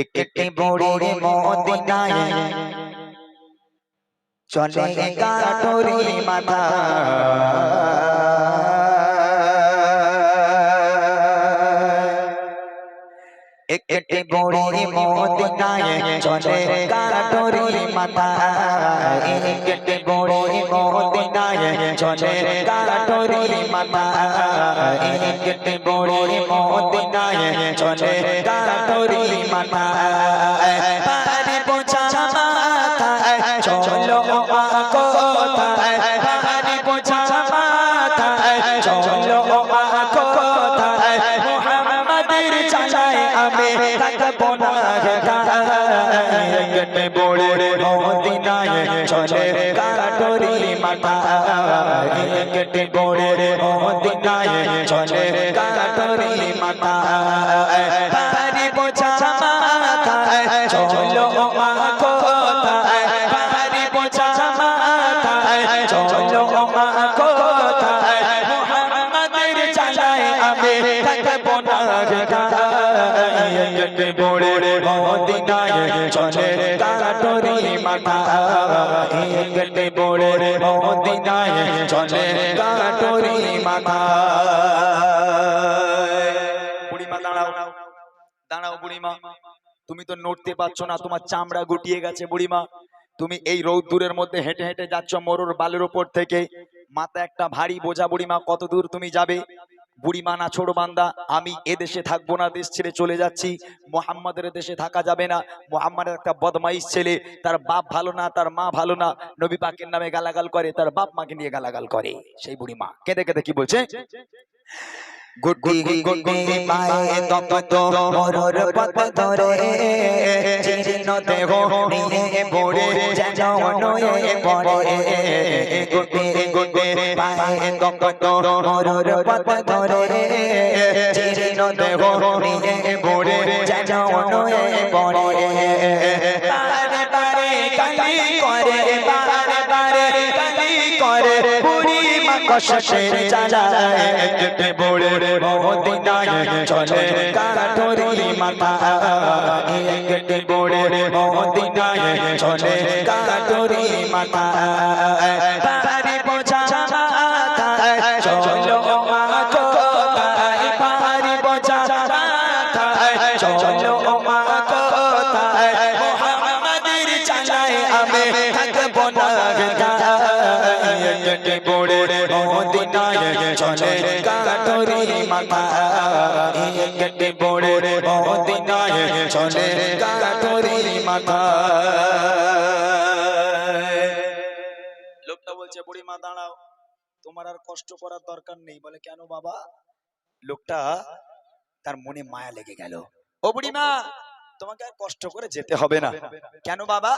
একটি বড়ি মদিনায় চলে কাটরি মাথা একটি বড়ি মদিনায় চলে কাটরি মাথা একটি বড়ি মদিনায় চলে কাটরি মাথা একটি বড়ি মদিনায় চলে কাটরি মাথা পারি বোঝা মাথা চলো কোথায় পারি বোঝা মাথা চলো কোথায় মুহাম্মাদের চালায় আমি থাকবো না একটি বড়ি মদিনায় চলে কাটরি মাথা একটি বড়ি মদিনায় চলে কাটরি মাথা পারি বোঝা মাথা চলো কোথায় পারি বোঝা মাথা চলো কোথায় মুহাম্মাদের চালায় আমি থাকবো না একটি বড়ি মদিনায় চলে কাটরি মাথা একটি বড়ি মদিনায় চলে কাটরি মাথা। বুড়িমা দাঁড়াও দাঁড়াও বুড়িমা, তুমি তো নড়তে পারছো না, তোমার চামড়া গুটিয়ে গেছে বুড়িমা। তুমি এই রৌদ্দুরের মধ্যে হেঁটে হেঁটে যাচ্ছ মরুর বালুর উপর থেকে, মাথা একটা ভারী বোঝা বুড়িমা, কত দূর তুমি যাবে? বুড়িমা না ছোট বান্দা, আমি এদেশে থাকবো না, দেশ ছেড়ে চলে যাচ্ছি। মুহাম্মাদের দেশে থাকা যাবে না। মুহাম্মাদের একটা বদমাইশ ছেলে, তার বাপ ভালো না, তার মা ভালো না, নবী পাকের নামে গালাগাল করে, তার বাপ মাকে নিয়ে গালাগাল করে। সেই বুড়িমা কেঁদে কেঁদে কি বলছে? গুটি গুটি পায়ে তপ্ত মরুর পথ ধরে জীর্ণ দেহ নিয়ে পড়ে যেন নয়ে পড়ে। গুটি গুটি পায়ে তপ্ত মরুর পথ ধরে জীর্ণ দেহ নিয়ে পড়ে যেন নয়ে পড়ে। বারে বারে কালি করে, বারে বারে কালি করে, বুড়িমা কষ্টের জ্বালায় একটি বড়ি মদিনায় চলে কাটরি মাথা একটি বড়ি মদিনায় চলে কাটরি মাথা পারি বোঝা মাথা চলো কোথায় পারি বোঝা মাথা চলো কোথায় মুহাম্মাদের চালায় আমি থাকবো না একটি বড়ি মদিনায় চলে কাটরি মাথা একটি বড়ি মদিনায় চলে কাটরি মাথা। লোকটা বলছে বুড়িমা দাঁড়াও, তোমার আর কষ্ট করার দরকার নেই। বলে কেন বাবা? লোকটা তার মনে মায়া লেগে গেল। ও বুড়িমা, তোমাকে আর কষ্ট করে যেতে হবে না। কেন বাবা?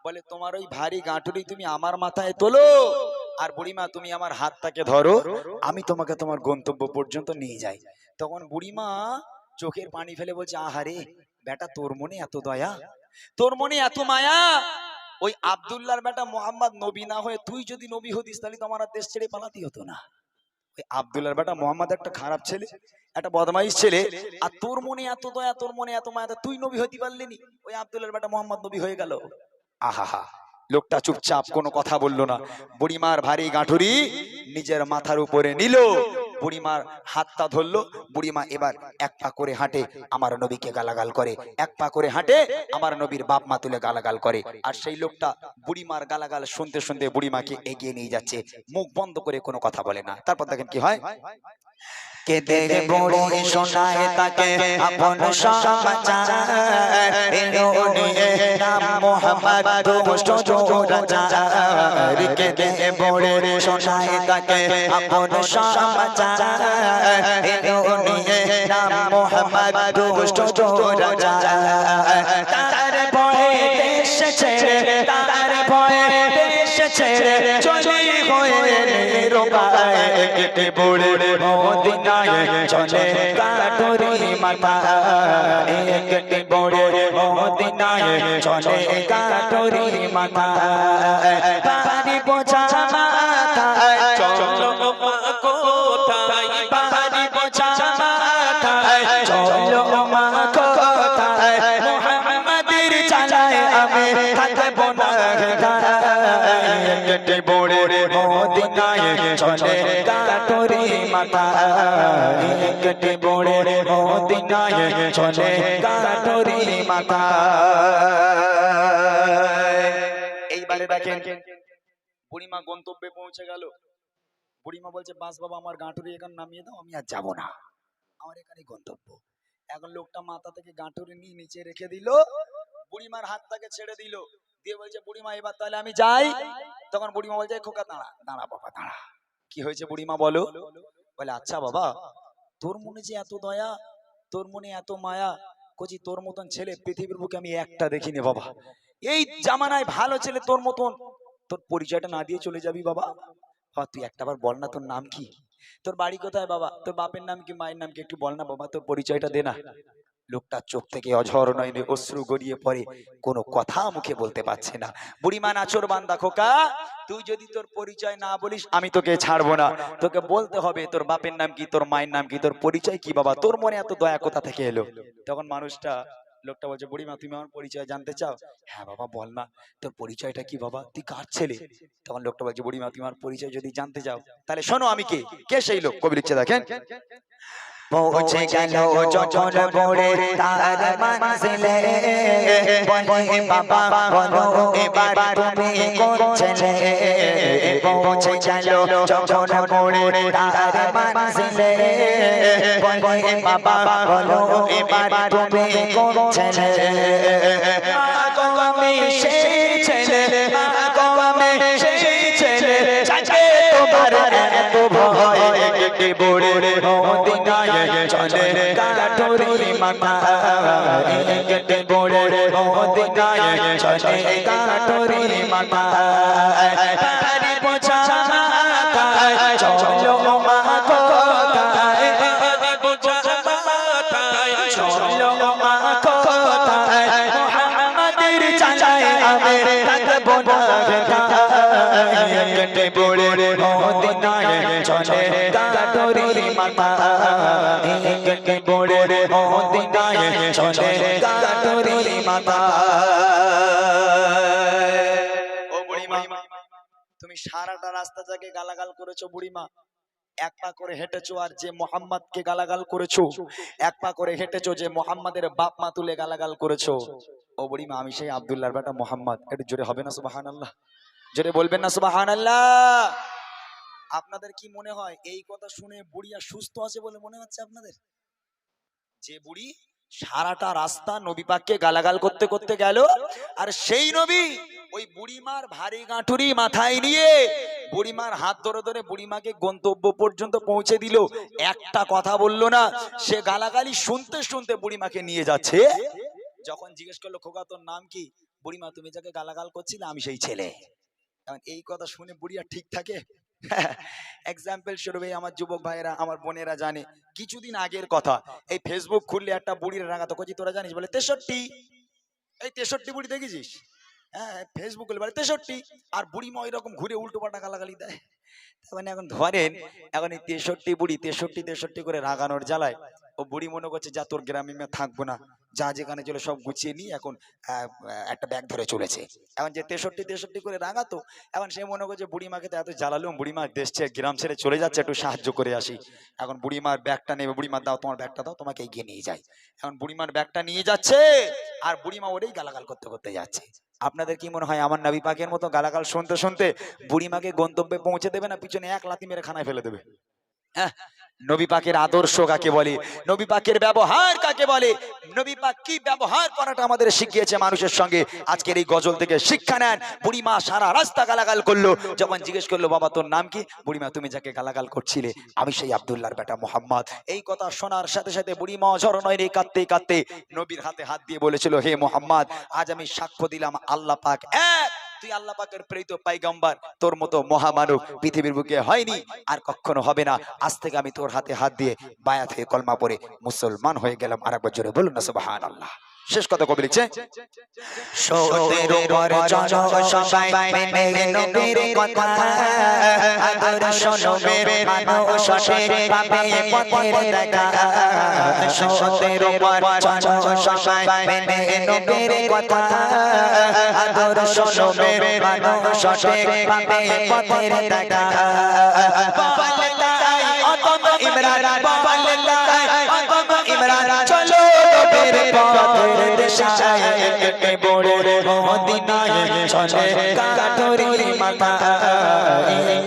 বলে তোমার ওই ভারী গাঁটুরি তুমি আমার মাথায় তোলো, আর বুড়িমা তুমি আমার হাতটাকে ধরো, আমি তোমাকে তোমার গন্তব্য পর্যন্ত নিয়ে যাই। তখন বুড়িমা চোখের পানি ফেলে বলছে আহারে বেটা, তোর মনে এত দয়া, তোর মনে এত মায়া। ওই আব্দুল্লাহর বেটা মোহাম্মদ নবী না হয়ে তুই যদি নবী হতিস তাহলে তো আমার দেশ ছেড়ে পালাতে হতো না। ওই আব্দুল্লাহর বেটা মোহাম্মদ একটা খারাপ ছেলে, একটা বদমাইশ ছেলে, আর তোর মনে এত দয়া, তোর মনে এত মায়া, তুই নবী হতে পারলিনি, ওই আব্দুল্লাহর বেটা মোহাম্মদ নবী হয়ে গেল। আহা, লোকটা চুপচাপ কোনো কথা বললো না। বুড়িমার ভারী গাঁঠুরি নিজের মাথার উপরে নিল, বুড়িমার হাতটা ধরলো। বুড়িমা এবার এক পা করে হাঁটে, আমার নবীকে গালাগাল করে, এক পা করে হাঁটে, আমার নবীর বাপ মা তুলে গালাগাল করে। আর সেই লোকটা বুড়িমার গালাগাল শুনতে শুনতে বুড়িমাকে এগিয়ে নিয়ে যাচ্ছে, মুখ বন্ধ করে কোনো কথা বলে না। তারপর দেখেন কি হয়। কেঁদে বুড়ি শোনায় তাকে আপন সমাচার, এলো নিয়ে নাম মুহাম্মদ দুষ্ট রাজার। কেঁদে বুড়ি শোনায় তাকে আপন সমাচার, এলো নিয়ে নাম মুহাম্মদ দুষ্ট রাজার। তার ভয়ে দেশ ছেড়ে, তার ভয়ে দেশ ছেড়ে চলে হয়ে নিরুপায় একটি বড়ি মদিনায় চলে কাটরি মাথা একটি বড়ি মদিনায় চলে কাটরি মাথা পারি বোঝা মাথা চলো কোথায় পারি বোঝা মাথা চলো কোথায় থাকবো না কেটে পড়ে মদিনায় চলে কাটুরি মাথা কেটে পড়ে মদিনায় চলে কাটুরি মাথা। এইবারে দেখেন বুড়িমা গন্তব্যে পৌঁছে গেল। বুড়িমা বলছে বাস বাবা আমার গাঁটুরি এখানে নামিয়ে দাও, আমি আর যাবো না, আমার এখানে গন্তব্য। এখন লোকটা মাথা থেকে গাঁটুরি নিয়ে নিচে রেখে দিল, বুড়িমার হাতটাকে ছেড়ে দিল, দিয়ে বলছে বুড়িমা এবার তাহলে আমি যাই। তখন বুড়িমা বলছে খোকা দাঁড়া দাঁড়া বাবা দাঁড়া, কি হয়েছে বুড়িমা বলো? বলে আচ্ছা বাবা, তোর মনে যে এত দয়া, তোর মনে এত মায়া, কচি তোর মতন ছেলে পৃথিবীর বুকে আমি একটা দেখিনি বাবা। এই জামানায় ভালো ছেলে তোর মতন, তোর পরিচয়টা না দিয়ে চলে যাবি বাবা? তুই একটাবার বল না তোর নাম কি, তোর বাড়ি কোথায় বাবা, তোর বাপের নাম কি মায়ের নাম কি, একটু বল না বাবা, তোর পরিচয়টা দে না। লোকটার চোখ থেকে অঝর নয়নে অশ্রু গড়িয়ে পড়ে, কোনো কথা মুখে বলতে পারছে না। বুড়িমা নাচর বান্দা খোকা, তুই যদি তোর পরিচয় না বলিস আমি তোকে ছাড়বো না, তোকে বলতে হবে তোর বাপের নাম কি, তোর মায়ের নাম কি, তোর পরিচয় কি বাবা, তোর মনে এত দয়া কোথা থেকে এলো? তখন লোকটা বলছে বুড়িমা তুমি আমার পরিচয় জানতে চাও? হ্যাঁ বাবা বল না, তোর পরিচয়টা কি বাবা, তুই কার ছেলে? তখন লোকটা বলছে বুড়িমা তুমি আমার পরিচয় যদি জানতে চাও তাহলে শোনো আমি কে। কে সেই লোক? কবি লিখছে দেখেন, পৌঁছে গেল যখন ভোরে তার মঞ্জিলে, বলে বাবা বলো এবার তুমি কোন ছেলে? পৌঁছে গেল যখন ভোরে তার মঞ্জিলে, বলে বাবা বলো এবার তুমি কোন ছেলে? আমি সেই ছেলে, আমি সেই ছেলে, যাকে তোমার এত ভয়, কেটে পড়ে মদিনায় চলে কাটুরি মাথা, কেটে পড়ে মদিনায় চলে কাটুরি মাথা। তারি পোছা মাথায় চলো মা কোথায়, পোছা মাথায় চলো মা কোথায়, মুহাম্মাদের চালায় আমি থাকবো না কেটে পড়ে মদিনায় চলে কাটুরি মাথা, কেটে পড়ে মদিনায় চলে কাটুরি মাথা। ও বুড়িমা তুমি সারাটা রাস্তা থেকে গালাগাল করেছো বুড়িমা, এক পা করে হেঁটেছো আর যে মোহাম্মদকে গালাগাল করেছো, এক পা করে হেঁটেছো যে মোহাম্মদের বাপ মা তুলে গালাগাল করেছো। ও বুড়িমা আমি সেই আব্দুল্লাহর বেটা মোহাম্মদ, একটু জোরে হবে না সুবহানাল্লাহ? জোরে বলবেন না সুবহানাল্লাহ? আপনাদের কি মনে হয় এই কথা শুনে বুড়িয়া সুস্থ আছে বলে মনে হচ্ছে আপনাদের? যে বুড়ি সারাটা রাস্তা নবী পাককে গালাগাল করতে করতে গেল, আর সেই নবী ওই বুড়িমার ভারী গাঁঠুরি মাথায় নিয়ে বুড়িমার হাত ধরে ধরে বুড়িমাকে গন্তব্য পর্যন্ত পৌঁছে দিল, একটা কথা বললো না। সে গালাগালি শুনতে শুনতে বুড়িমাকে নিয়ে যাচ্ছে। যখন জিজ্ঞেস করলো খোকা তোর নাম কি, বুড়িমা তুমি যাকে গালাগাল করছিলে আমি সেই ছেলে। এই কথা শুনে বুড়িয়া ঠিক থাকে? এক্সাম্পল স্বরূপ আমার যুবক ভাইয়েরা আমার বোনেরা জানে, কিছুদিন আগের কথা, এই ফেসবুক খুললে একটা বুড়ির রাগাতো কচি তোরা জানিস বলে 63, এই 63 বুড়ি দেখেছিস? হ্যাঁ ফেসবুক খুলে বলে 63, আর বুড়িমা ওই রকম ঘুরে উল্টো পাল্টা গালাগালি দেয়। মানে এখন ধরেন এখন এই 63 বুড়ি 63 করে রাগানোর জ্বালায় ও বুড়ি মনে করছে যা তোর গ্রামে থাকবো না, যা যেখানে চলে সব গুছিয়ে নিয়ে এখন একটা ব্যাগ ধরে চলেছে। এখন যে 63 করে রাগাতো, এখন সে মনে করছে বুড়িমাকে তো এত জ্বালালাম, বুড়িমা দেশ ছেড়ে গ্রাম ছেড়ে চলে যাচ্ছে, একটু সাহায্য করে আসি। এখন বুড়িমার ব্যাগটা নেবে, বুড়িমার দাও তোমার ব্যাগটা দাও, তোমাকে এগিয়ে নিয়ে যাই। এখন বুড়িমার ব্যাগটা নিয়ে যাচ্ছে আর বুড়িমা ওরেই গালাগাল করতে করতে যাচ্ছে। আপনাদের কি মনে হয় আমার নবী পাকের মতো গালাগাল শুনতে শুনতে বুড়িমাকে গন্তব্যে পৌঁছে দেবে না পিছনে এক লাথি মেরে খানায় ফেলে দেবে? হ্যাঁ, নবী পাকের আদর্শ কাকে বলে, নবী পাকের ব্যবহার কাকে বলে, নবী পাক কি ব্যবহার করাটা আমাদের শিখিয়েছে মানুষের সঙ্গে, আজকের এই গজল থেকে শিক্ষা নেন। বুড়িমা সারা রাস্তা গালাগাল করলো, যখন জিজ্ঞেস করলো বাবা তোর নাম কি, বুড়িমা তুমি যাকে গালাগাল করছিলে আমি সেই আব্দুল্লাহর বেটা মোহাম্মদ। এই কথা শোনার সাথে সাথে বুড়িমা ঝড় নয় রে কাঁদতে কাঁদতে নবীর হাতে হাত দিয়ে বলেছিল হে মোহাম্মদ, আজ আমি সাক্ষ্য দিলাম আল্লাহ পাক এক, তুই আল্লাহ পাকের প্রেরিত পয়গম্বর, তোর মতো মহামানব পৃথিবীর বুকে হয়নি আর কখনো হবে না। আজ থেকে আমি তোর হাতে হাত দিয়ে বায়াত হয়ে কলমা পড়ে মুসলমান হয়ে গেলাম। আরেকবার জোরে বলুন না সুবহানাল্লাহ। শেষ কথা কবি লিখছে, সতের উপর চলো সবাই মেনে নবীর কথা আদর্শ নবীর মানো সঠিক পাবে পথের দেখা সতের উপর চলো সবাই মেনে নবীর কথা আদর্শ নবীর মানো সঠিক পাবে পথের দেখা বাবালাই অতম ইমরান বাবালাই অতম ইমরান চলো নবীর পথের দিশায় কেটে বড়ে মদিনায় চলে কাটুরি মাথা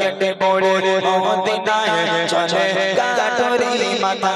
কেটে বড়ে মদিনায় চলে কাটুরি মাথা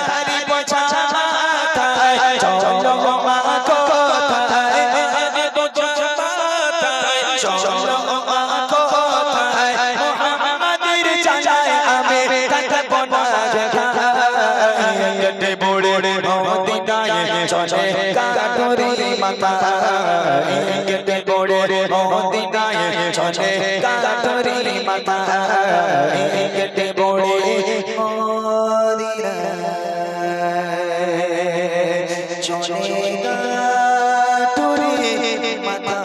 হারি বোঝা মাথায় চলো মা কোথায় বোঝা মাথায় চলো মা কোথায় মুহাম্মাদের জানায় আমি থাকবো না কেটে বড়ে মদিনায় চলে কাটুরি মাথা কেটে বড়ে মদিনায় চলে কাটুরি মাথা কেটে বড়ে মদিনায় চলে কাটুরি মাথা।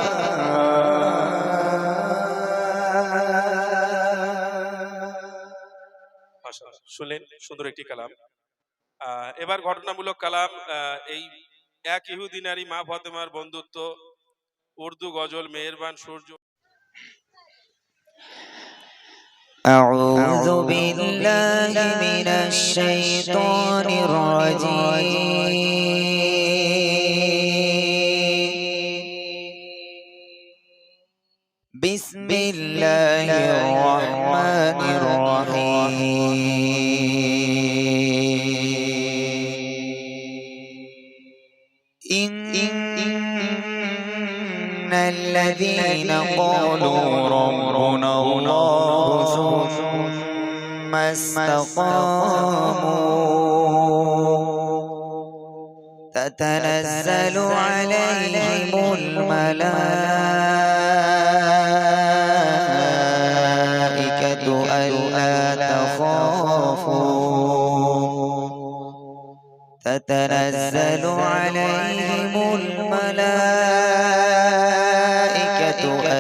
শুনলেন সুন্দর একটি কালাম। এবার ঘটনামূলক কালাম। এই এক ইহুদি নারী মা ফাতেমার বন্ধুত্ব, উর্দু গজল মেহেরবান সূর্য। أعوذ بالله من الشيطان الرجيم بسم الله الرحمن الرحيم إن الذين قالوا ربنا الله ثم استقاموا تتنزل عليهم الملائكة ألا تخافوا تتنزل عليهم الملائكة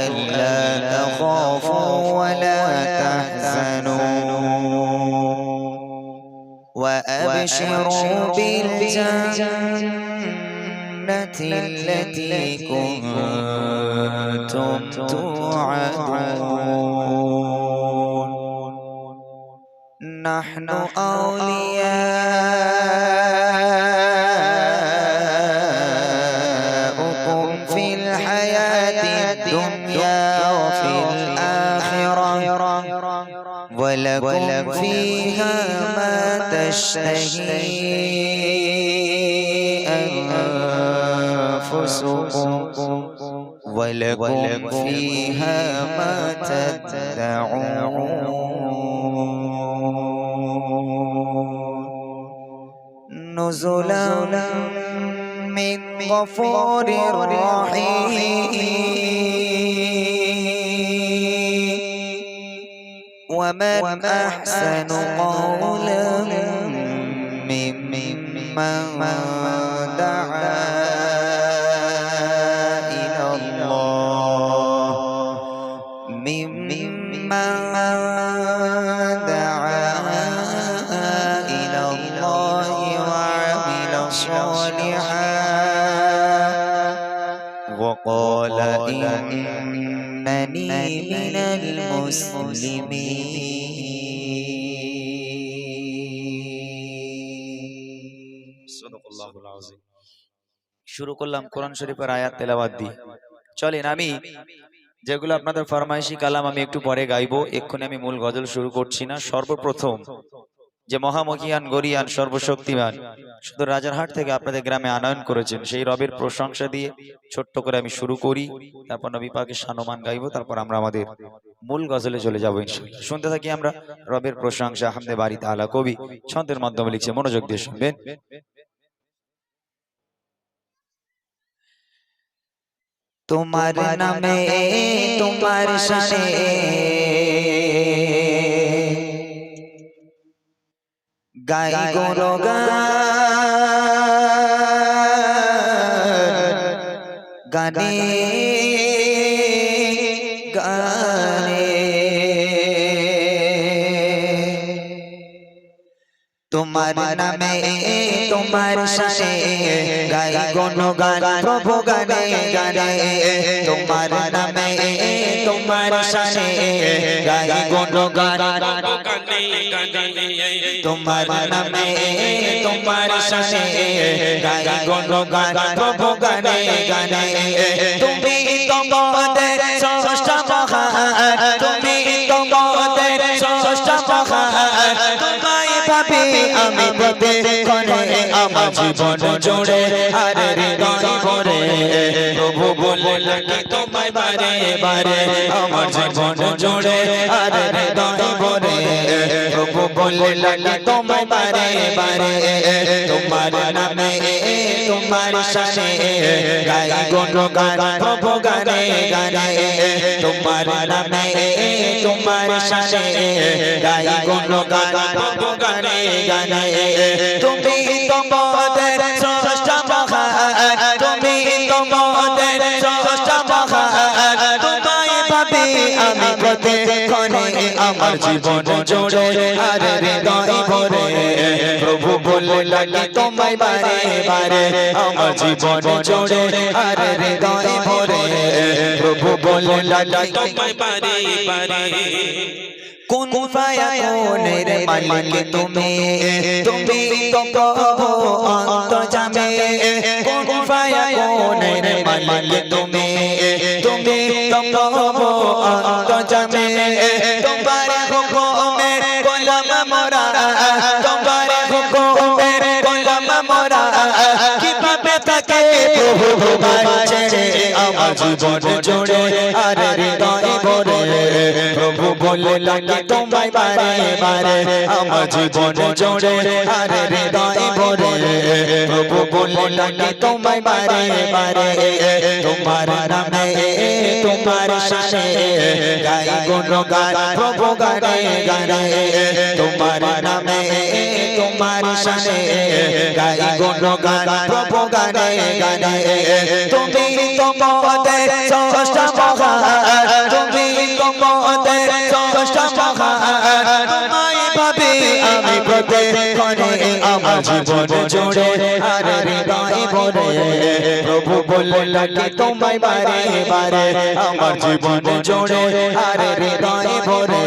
ألا تخافوا ولا تحزنوا وأبشروا بالجنة التي كنتم توعدون نحن أولياؤكم في الحياة الدنيا وفي الآخرة ولكم فيها ما تشتهي أنفسكم ولكم فيها ما تدعون نزلا من غفور رحيم ومن أحسن قولا ممن دعا إلى الله ممن دعا إلى الله وعمل صالحا وقال إنني من المسلمين সাদাকাল্লাহুল আযীম। শুরু করলাম কোরআন শরীফের আয়াত তেলাওয়াত দিয়ে। চলেন আমি যেগুলো আপনাদের ফরমাইশি কালাম আমি একটু পরে গাইবো, এক্ষুনি আমি মূল গজল শুরু করছি না। সর্বপ্রথম যে মহামহিয়ান গরিয়ান সর্বশক্তিমান শুধু রাজারহাট থেকে আপনাদের গ্রামে আনয়ন করেছেন, সেই রবের প্রশংসা দিয়ে ছোট্ট করে আমি শুরু করি, তারপর নবী পাকের শানমান গাইবো, তারপর আমরা আমাদের মূল গজলে চলে যাবো ইনশাআল্লাহ। শুনতে থাকি আমরা রবের প্রশংসা। হামদে বাড়ি তাআলা কবি ছন্দের মাধ্যমে লিখছে, মনোযোগ দিয়ে শুনবেন। তোমার নামে তোমার শানে গাই গুণগান গানে গানে তোমার নামে তোমার শানে গাই গুণগান প্রভু গানে গানে তোমার নামে তোমার শানে গাই গুণগান তোমার নামে তোমার শানে গাই গুণগান প্রভু গানে গানে তুমি তোমাদের স্রষ্টা মহান তুমি তোমাদের স্রষ্টা মহান তোমায় ভাবি আমি প্রতিক্ষণে আমার জীবন জুড়ে আর হৃদয় ভরে প্রভু বলে লাগে তোমায় বারে বারে আমার জীবন জুড়ে আর হৃদয় ভরে প্রভু বলে লাগে তোমায় বারে বারে তোমার নামে তোমার শানে গাই গুণগান প্রভু গানে গানে তোমার নামে তোমার শানে গাই গুণগান প্রভু গানে গানে তুমি তোমাদের স্রষ্টা মহান তুমি তোমাদের স্রষ্টা মহান তোমায় ভাবি আমি প্রতিক্ষণে আমার জীবন জুড়ে আর হৃদয় ভরে প্রভু বলে লাগে তোমায় বারে বারে আমার জীবন জুড়ে আর হৃদয় ভরে প্রভু বলে লাগে তোমায় বারে বারে কোন ফায়াকুনের মালিক তুমি তুমি তো প্রভু অন্তর্যামী কোন ফায়াকুনের মালিক তুমি তুমি তো প্রভু অন্তর্যামী তোমার হুকুমে গোলাম মোরা তোমার হুকুমে গোলাম মোরা কিভাবে থাকে প্রভু তোমার ছেড়ে আমার জীবন জুড়ে আর হৃদয় ভরে প্রভু বলে লাগে তোমায় বারে বারে আমার জীবন জুড়ে আর হৃদয় ভরে প্রভু বলে লাগে তোমায় বারে বারে তোমার নামে তোমার শানে গাই গুণগান প্রভু গানে গানে তোমার নামে তোমার শানে গাই গুণগান প্রভু গানে গানে তুমি তোমাদের স্রষ্টা মহান তুমি তোমাদের স্রষ্টা মহান তোমায় ভাবি আমি প্রতিক্ষণে আমার জীবন জুড়ে আর হৃদয় ভরে প্রভু বলে লাগে তোমায় বারে বারে আমার জীবন জুড়ে আর হৃদয় ভরে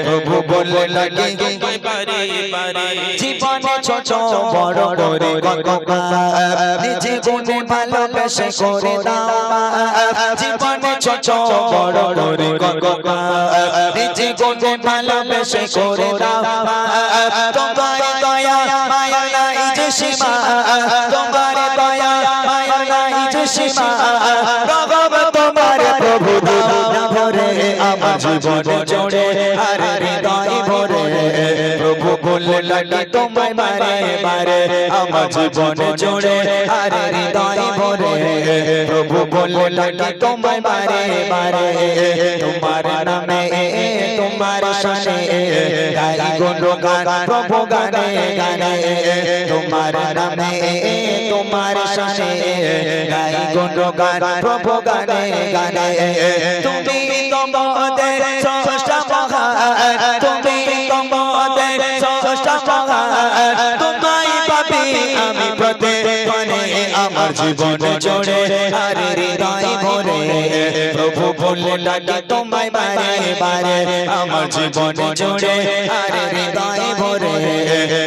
প্রভু বলে লাগে তোমায় বারে বারে জীবনে ছোট বড় করে গগা নিজে গুণে ভালোবেসে করে দাও জীবনে ছোট বড় করে গগা নিজে গুণে ভালোবেসে করে দাও তোমার দয়া মায়া নাই যে সীমা তোমার দয়া মায়া নাই যে সীমা রঘব তোমার প্রভু দাও না ভরে আমার জীবন জুড়ে আর হৃদয় ভরে প্রভু বলে লাগে তোমায় বারে বারে আমার জীবন জুড়ে আর হৃদয় ভরে প্রভু বলে লাগে তোমায় বারে বারে তোমার নামে তোমার শানে গাই গুণগান প্রভু গানে গানে তোমার নামে তোমার শানে গাই গুণগান প্রভু গানে গানে তুমি তোমাদের স্রষ্টা মহান তুমি তোমাদের স্রষ্টা মহান তোমায় ভাবি আমি প্রতিক্ষণে আমার জীবন জুড়ে আর হৃদয় ভরে প্রভু বলে লাগে তোমায় বারে বারে আমার জীবন জুড়ে আর হৃদয় ভরে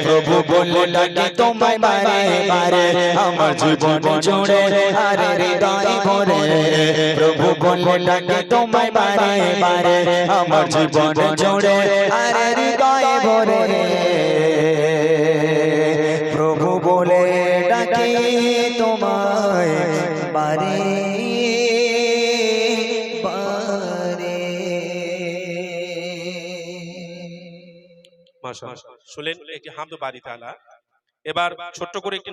প্রভু বলে লাগে তোমায় বারে বারে আমার জীবন জুড়ে আর হৃদয় ভরে প্রভু বলে লাগে তোমায় বারে বারে আমার জীবন জুড়ে আর হৃদয় ভরে প্রভু বলে ডাকি তোমায় বারে বারে মাশাআল্লাহ শুনলেন একটি হামদ বাড়ি তাআলা। এবার ছোট্ট করে একটি